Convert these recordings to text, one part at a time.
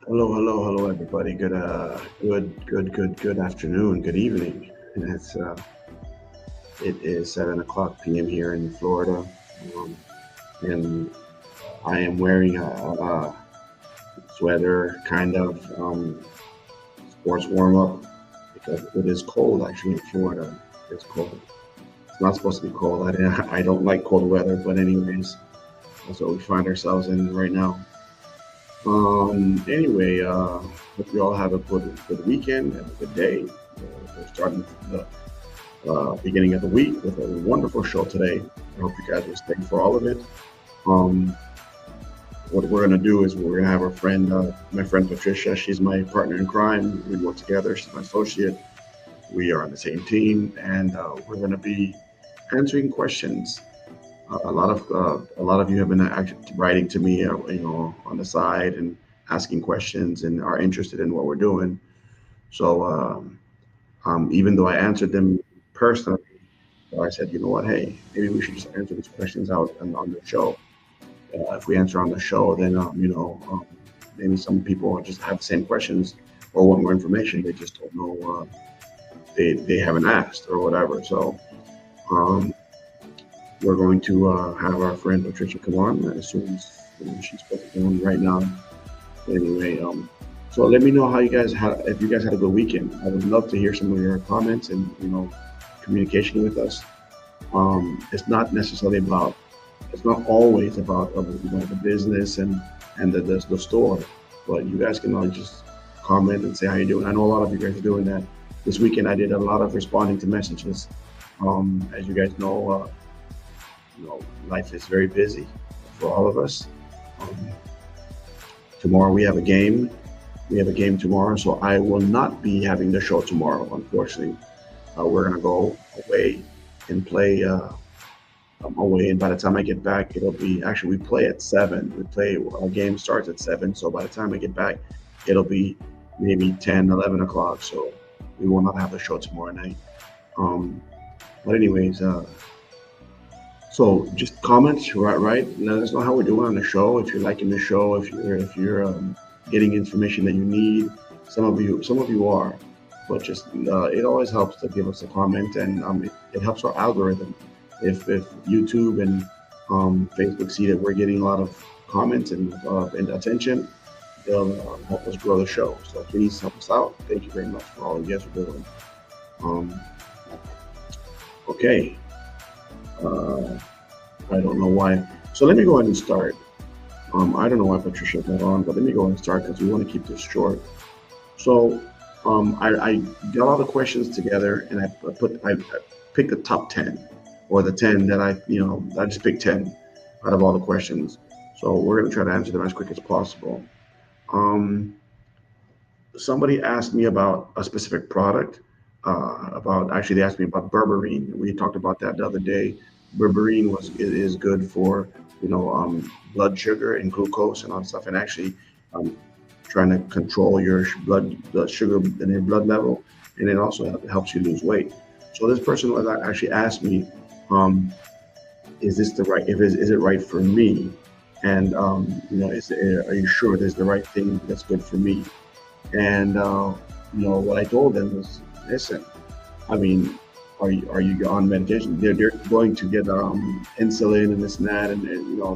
Hello, everybody. Good afternoon, good evening. It is 7 o'clock p.m. here in Florida, um, and I am wearing a sweater, kind of sports warm up because it is cold actually in Florida. It's cold. It's not supposed to be cold. I don't like cold weather, but anyways, that's what we find ourselves in right now. Hope you all have a good weekend and a good day. We're starting the beginning of the week with a wonderful show today. I hope you guys will stay for all of it. Um, what we're going to do is we're going to have our friend, my friend Patricia. She's my partner in crime. We work together. She's my associate. We are on the same team, and we're going to be answering questions. A lot of you have been actually writing to me, on the side and asking questions and are interested in what we're doing. So even though I answered them personally, I said, you know what, hey, maybe we should just answer these questions out on the show. If we answer on the show, then maybe some people just have the same questions or want more information. They just don't know. They haven't asked or whatever. So um, we're going to have our friend Patricia come on as soon as she's put it on right now. But anyway, so let me know how you guys had if you guys had a good weekend. I would love to hear some of your comments and communication with us. It's not necessarily about. It's not always about the business and the store, but you guys can just comment and say how you're doing. I know a lot of you guys are doing that. This weekend I did a lot of responding to messages. As you guys know, life is very busy for all of us. Um, Tomorrow we have a game. We have a game tomorrow, so I will not be having the show tomorrow. Unfortunately, we're gonna go away and play away, and by the time I get back, it'll be actually we play at 7. We play our game starts at 7, so by the time I get back, it'll be maybe 10, 11 o'clock. So we will not have the show tomorrow night. Um, but anyways, so just comments, right? Let us know how we're doing on the show. If you're liking the show, if you're getting information that you need. Some of you are, but just it always helps to give us a comment, and it helps our algorithm. If YouTube and Facebook see that we're getting a lot of comments and attention, they'll help us grow the show. So please help us out. Thank you very much for all you guys are doing. Um, okay. Uh, I don't know why. So let me go ahead and start. I don't know why Patricia's not on, but let me go ahead and start because we want to keep this short. So I got all the questions together and I picked the top 10 or the 10 that I just picked 10 out of all the questions. So we're going to try to answer them as quick as possible. Um, Somebody asked me about a specific product. They asked me about berberine. We talked about that the other day. Berberine is good for blood sugar and glucose and all that stuff, and actually um, trying to control your blood sugar and your blood level, and it also helps you lose weight. So this person was actually asked me, um, is this the right? Is it right for me? And are you sure this is the right thing that's good for me? And what I told them was, listen, I mean, are you on medication? They're going to get insulin and this and that, and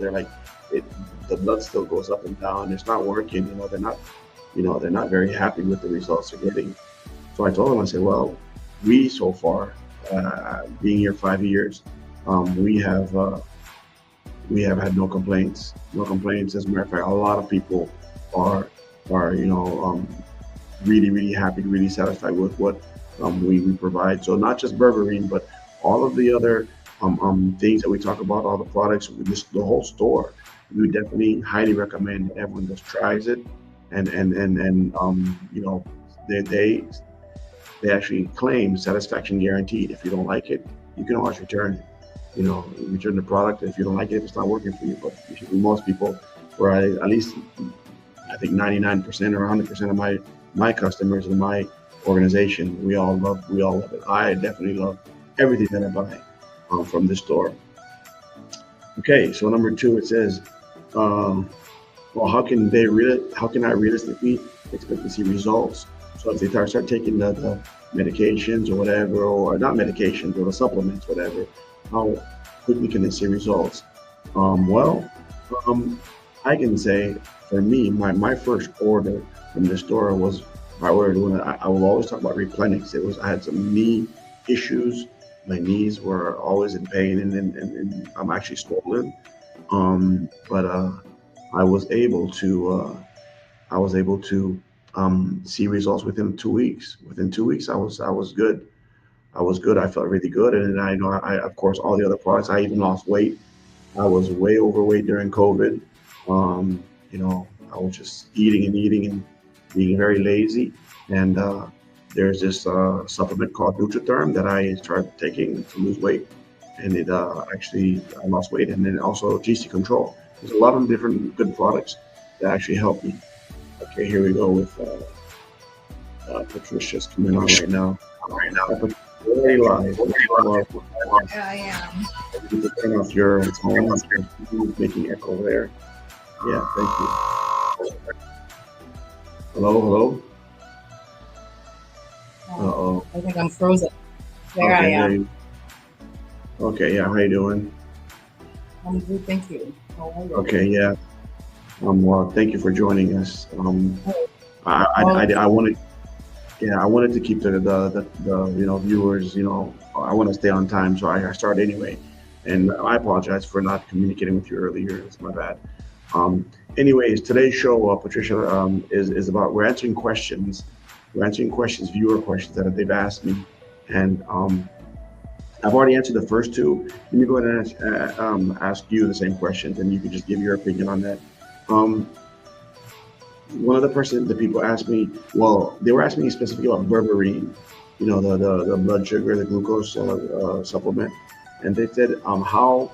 they're like, it, the blood still goes up and down. It's not working. They're not very happy with the results they're getting. So I told them, I said, well, we so far, being here 5 years, we have had no complaints. No complaints. As a matter of fact, a lot of people are really, really happy, really satisfied with what we provide. So not just berberine, but all of the other things that we talk about, all the products, just the whole store. We would definitely highly recommend that everyone just tries it, and they actually claim satisfaction guaranteed. If you don't like it, you can always return it. Return the product if you don't like it, if it's not working for you. But usually most people, or at least I think 99% or 100% of my customers in my organization, we all love it. I definitely love everything that I buy from this store. Okay, so number two, it says, um, or how can I realistically expect to see results? So if they start taking the medications or whatever, or not medications or the supplements, whatever, how quickly can they see results? Well, um, I can say for me, my first order from the store was I ordered one. I will always talk about Replenix. It was I had some knee issues. My knees were always in pain, and I'm actually swollen. But I was able to I was able to see results within 2 weeks. Within 2 weeks, I was good. I was good. I felt really good, and then I know I of course all the other products. I even lost weight. I was way overweight during COVID. You know, I was just eating and being very lazy. And there's this supplement called Nutritherm that I started taking to lose weight, and it actually I lost weight. And then also GC Control. There's a lot of different good products that actually help me. Okay, here we go with Patricia's coming on right now. Very live. I am. You can turn off your phone. It's making echo there. Yeah, thank you. Hello, hello. Uh-oh. I think I'm frozen. There I Okay, there am. you. Okay, yeah. How you doing? I'm good, thank you. How are you? Okay, yeah. Well, thank you for joining us. Oh, I wanted, yeah, I wanted to keep the viewers, I want to stay on time, so I start anyway. And I apologize for not communicating with you earlier. It's my bad. Um, Anyways, today's show, Patricia, is about we're answering questions. We're answering questions, viewer questions that they've asked me, and I've already answered the first two. Let me go ahead and ask you the same questions, and you can just give your opinion on that. Um, One of the people asked me, well, they were asking me specifically about berberine, the blood sugar, the glucose supplement, and they said, how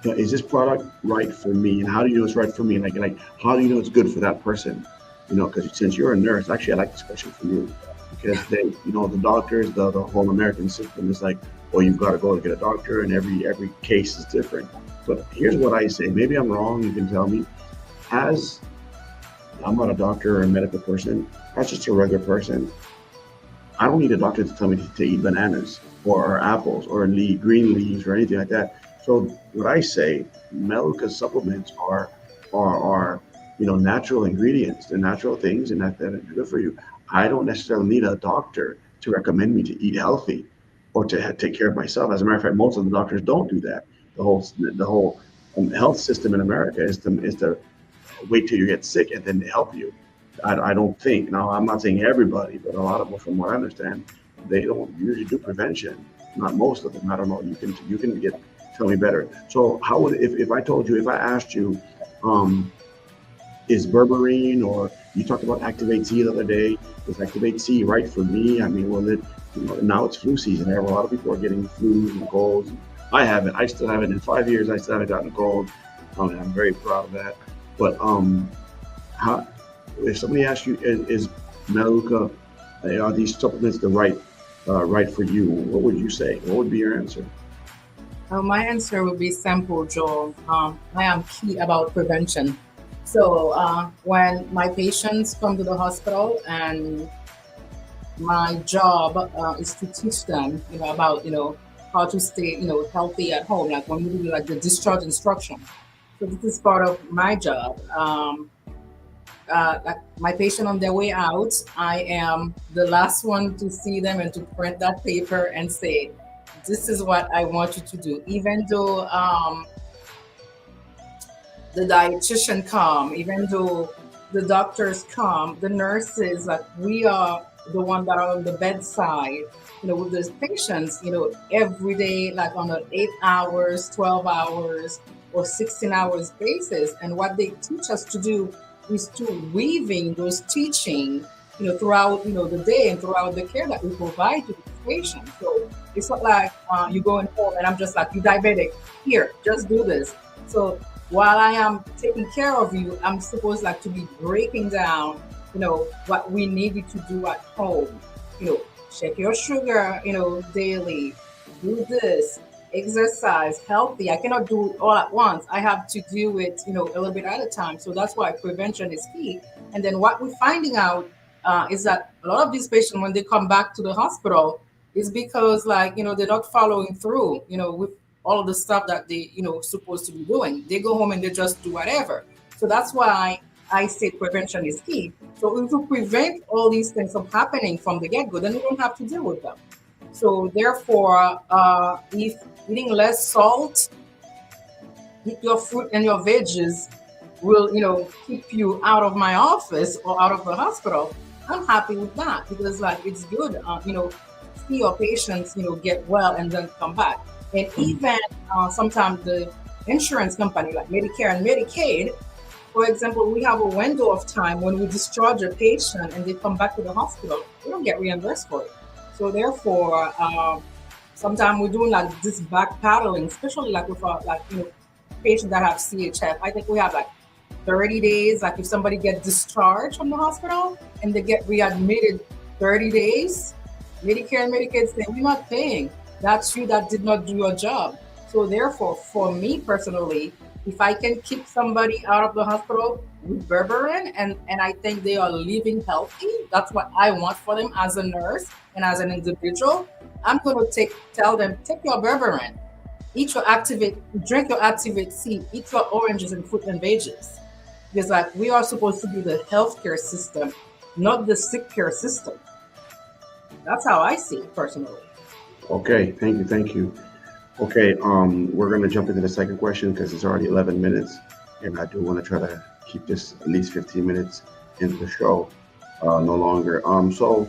is this product right for me, and how do you know it's right for me? Like, how do you know it's good for that person? Because since you're a nurse, actually, I like this question from you because the doctors, the whole American system is like, well, you've got to go to get a doctor, and every case is different. But here's what I say. Maybe I'm wrong. You can tell me. As I'm not a doctor or a medical person. As just a regular person, I don't need a doctor to tell me to eat bananas or apples or green leaves or anything like that. So what I say, Meluka supplements are natural ingredients. They're natural things, and that are good for you. I don't necessarily need a doctor to recommend me to eat healthy or to take care of myself. As a matter of fact, most of the doctors don't do that. The whole health system in America is to wait till you get sick and then help you. I don't think. Now, I'm not saying everybody, but a lot of them, from what I understand, they don't usually do prevention. Not most of them. I don't know. You can tell me better. So how would if I told you if I asked you, um, is berberine or you talked about Activate C the other day? Is Activate C right for me? I mean, will it? Now it's flu season. A lot of people are getting flus and colds. I haven't. I still haven't. In 5 years, I still haven't gotten a cold. And I'm very proud of that. But how, if somebody asks you, is Meluka, are these supplements the right for you? What would you say? What would be your answer? My answer would be simple, Joel. I am key about prevention. So when my patients come to the hospital, and my job is to teach them, about how to stay, healthy at home. Like when we do like the discharge instruction. So this is part of my job. Like my patient on their way out, I am the last one to see them and to print that paper and say, "This is what I want you to do." Even though the dietitian come, even though the doctors come, the nurses, like we are the one that are on the bedside, with those patients, every day, like on an 8 hours, 12 hours, or 16 hours basis. And what they teach us to do is to weaving those teaching, throughout, the day and throughout the care that we provide to the patient. So it's not like you going home and I'm just like, you diabetic, here, just do this. So while I am taking care of you, I'm supposed like to be breaking down, what we need you to do at home. Check your sugar, daily. Do this. exercise, healthy. I cannot do it all at once. I have to do it, a little bit at a time. So that's why prevention is key. And then what we're finding out is that a lot of these patients, when they come back to the hospital, is because like they're not following through, with all of the stuff that they supposed to be doing. They go home and they just do whatever. So that's why I say prevention is key. So if we prevent all these things from happening from the get go, then we don't have to deal with them. So therefore, if eating less salt, eat your fruit and your veggies will, keep you out of my office or out of the hospital. I'm happy with that because like it's good, see your patients, get well and then come back. And even sometimes the insurance company like Medicare and Medicaid, for example, we have a window of time when we discharge a patient and they come back to the hospital, we don't get reimbursed for it. So therefore, sometimes we're doing like this backpedaling, especially like with patients that have CHF. I think we have like 30 days. Like if somebody gets discharged from the hospital and they get readmitted 30 days, Medicare and Medicaid say we're not paying. That's you that did not do your job. So therefore, for me personally, if I can keep somebody out of the hospital with berberine and I think they are living healthy, that's what I want for them as a nurse and as an individual. I'm gonna tell them, take your berberine, eat your activate, drink your activate C, eat your oranges and fruit and veggies. Because like we are supposed to be the healthcare system, not the sick care system. That's how I see it personally. Okay, thank you, thank you. Okay, we're gonna jump into the second question because it's already 11 minutes, and I do want to try to keep this at least 15 minutes into the show, no longer. So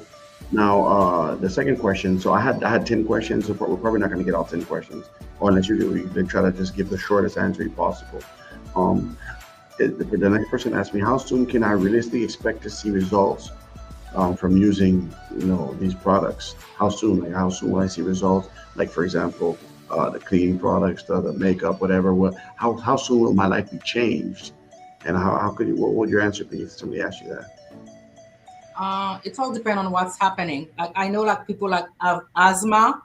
now the second question. So I had 10 questions. So we're probably not gonna get all 10 questions, or unless you try to just give the shortest answer possible. Um, the next person asked me, how soon can I realistically expect to see results from using these products? How soon? Like how soon will I see results? Like for example, the cleaning products, the makeup, whatever. How soon will my life be changed? And how could you? What would your answer be if somebody asked you that? It all depends on what's happening. Like I know like people like have asthma,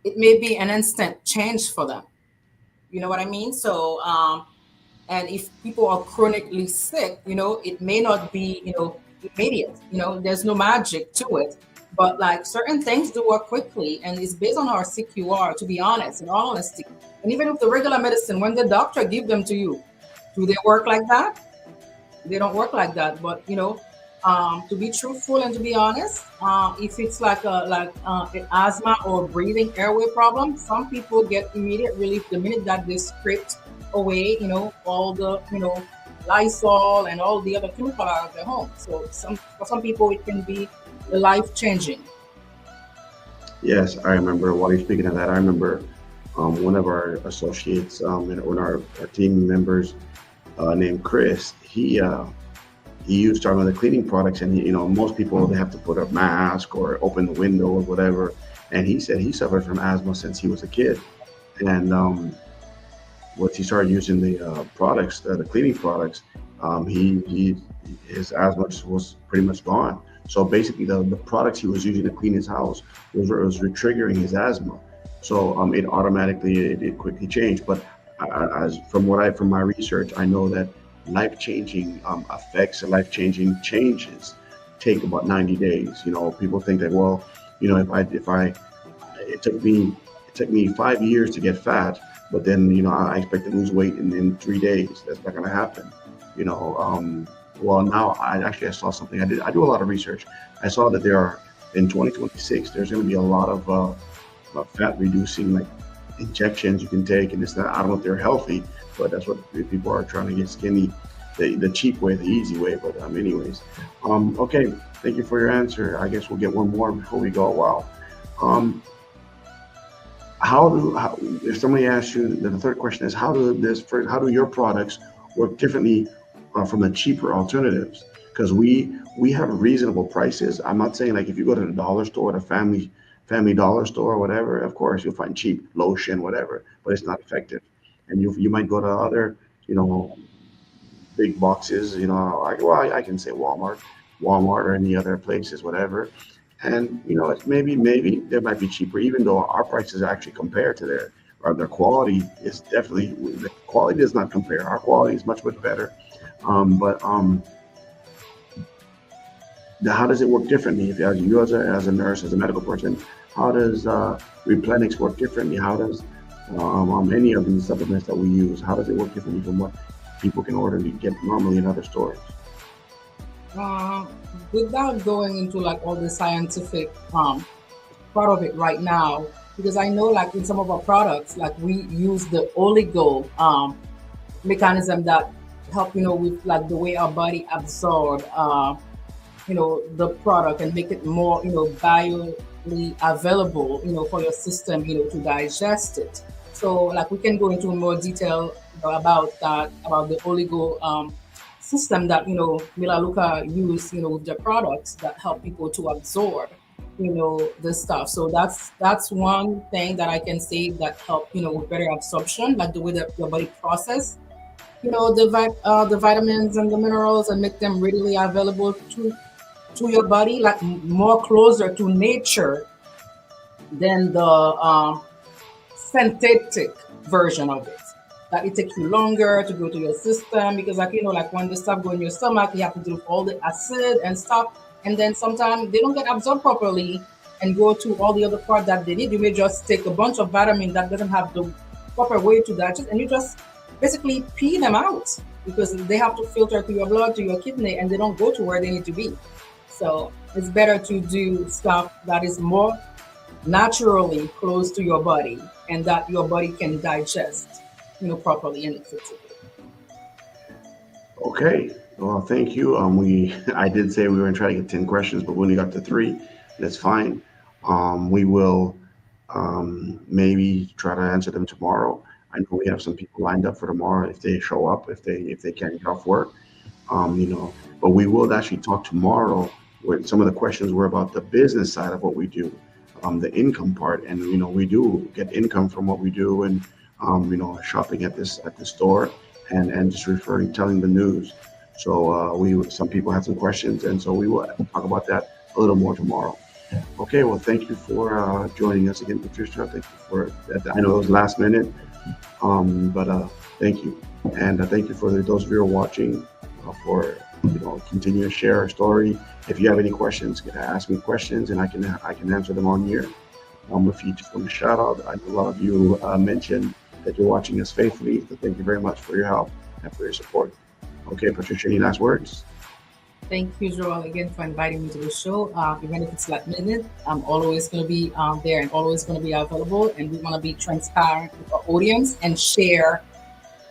it may be an instant change for them. You know what I mean? So and if people are chronically sick, it may not be, immediate. There's no magic to it. But like certain things do work quickly, and it's based on how sick you are, to be honest, in all honesty. And even with the regular medicine, when the doctor give them to you, do they work like that? They don't work like that. But to be truthful and to be honest, if it's like an asthma or breathing airway problem, some people get immediate relief the minute that they script away, all the Lysol and all the other chemical out of their home. So for some people it can be life changing. Yes, I remember. While you're speaking of that, I remember one of our associates, and one of our team members, named Chris. He used some of the cleaning products, and most people they have to put a mask or open the window or whatever. And he said he suffered from asthma since he was a kid, and once he started using the products, the cleaning products, he his asthma just was pretty much gone. So basically, the products he was using to clean his house was triggering his asthma. So it automatically it quickly changed. But as from my research, I know that life changing effects and life changing changes take about 90 days. People think that, well, if I it took me 5 years to get fat, but then I expect to lose weight in 3 days. That's not going to happen. You know, well, now I saw something. I do a lot of research. I saw that there are in 2026 there's going to be a lot of fat reducing like injections you can take, and it's not. I don't know if they're healthy, but that's what people are trying to get skinny, the cheap way, the easy way. But anyways, okay. Thank you for your answer. I guess we'll get one more before we go. Wow. Um, if somebody asks you, the third question is how do your products work differently from the cheaper alternatives? Because we have reasonable prices. I'm not saying like if you go to the dollar store, the family dollar store or whatever, of course you'll find cheap lotion, whatever, but it's not effective. And you might go to other, you know, big boxes, I can say Walmart or any other places, whatever. And it's maybe there might be cheaper, even though our prices actually compare to there. their quality is definitely, the quality does not compare. Our quality is much better. But how does it work differently? If you as a nurse, as a medical person, how does Replenix work differently? How does any of these supplements that we use, how does it work differently from what people can order to get normally in other stores? Uh, Without going into like all the scientific part of it right now, because I know like in some of our products, like we use the oligo mechanism that help with like the way our body absorb the product and make it more biologically available for your system to digest it. So like we can go into more detail about that, about the oligo system that Milaluka use with their products that help people to absorb the stuff. So that's one thing that I can say that help with better absorption, like the way that your body process the vitamins and the minerals and make them readily available to your body, like more closer to nature than the synthetic version of it. That it takes you longer to go to your system because, like like when the stuff go in your stomach, you have to deal with all the acid and stuff, and then sometimes they don't get absorbed properly and go to all the other parts that they need. You may just take a bunch of vitamin that doesn't have the proper way to digest, and you just basically pee them out because they have to filter to your blood, to your kidney, and they don't go to where they need to be. So it's better to do stuff that is more naturally close to your body and that your body can digest, properly and effectively. Okay. Well, thank you. We I did say we were going to try to get 10 questions, but we only got to three. That's fine. We will maybe try to answer them tomorrow. I know we have some people lined up for tomorrow if they show up, if they can't get off work. You know, but we will actually talk tomorrow. Where some of the questions were about the business side of what we do, the income part, and we do get income from what we do, and shopping at the store, and just referring, telling the news. So we some people had some questions, and so we will talk about that a little more tomorrow. Okay, well, thank you for joining us again, Patricia. Thank you for that. I know it was last minute, but thank you, and thank you for those of you who are watching for continue to share our story. If you have any questions, ask me questions, and I can answer them on here. If you just want to shout out, I know a lot of you mentioned that you're watching us faithfully. So thank you very much for your help and for your support. Okay, Patricia, any last words? Thank you, Joel, again for inviting me to the show. Even if it's last minute, I'm always going to be there and always going to be available. And we want to be transparent with our audience and share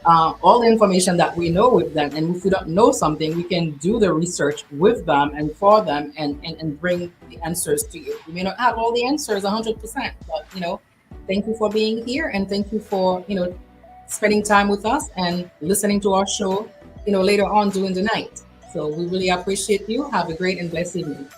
all the information that we know with them. And if we don't know something, we can do the research with them and for them and bring the answers to you. We may not have all the answers 100%, but thank you for being here and thank you for spending time with us and listening to our show later on during the night. So we really appreciate you. Have a great and blessed evening.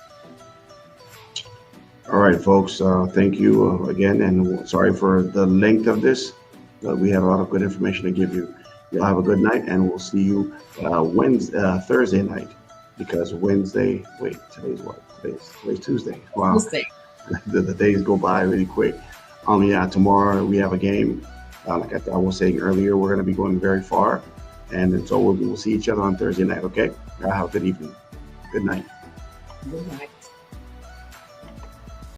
All right, folks. Thank you again, and sorry for the length of this, but we have a lot of good information to give you. You'll have a good night, and we'll see you Thursday night, because Wednesday. Wait, today's what? Today's Tuesday. Wow, Tuesday. the days go by really quick. Yeah, tomorrow we have a game. Like I was saying earlier, we're going to be going very far, and so we'll see each other on Thursday night. Okay. Have a good evening. Good night. Good night.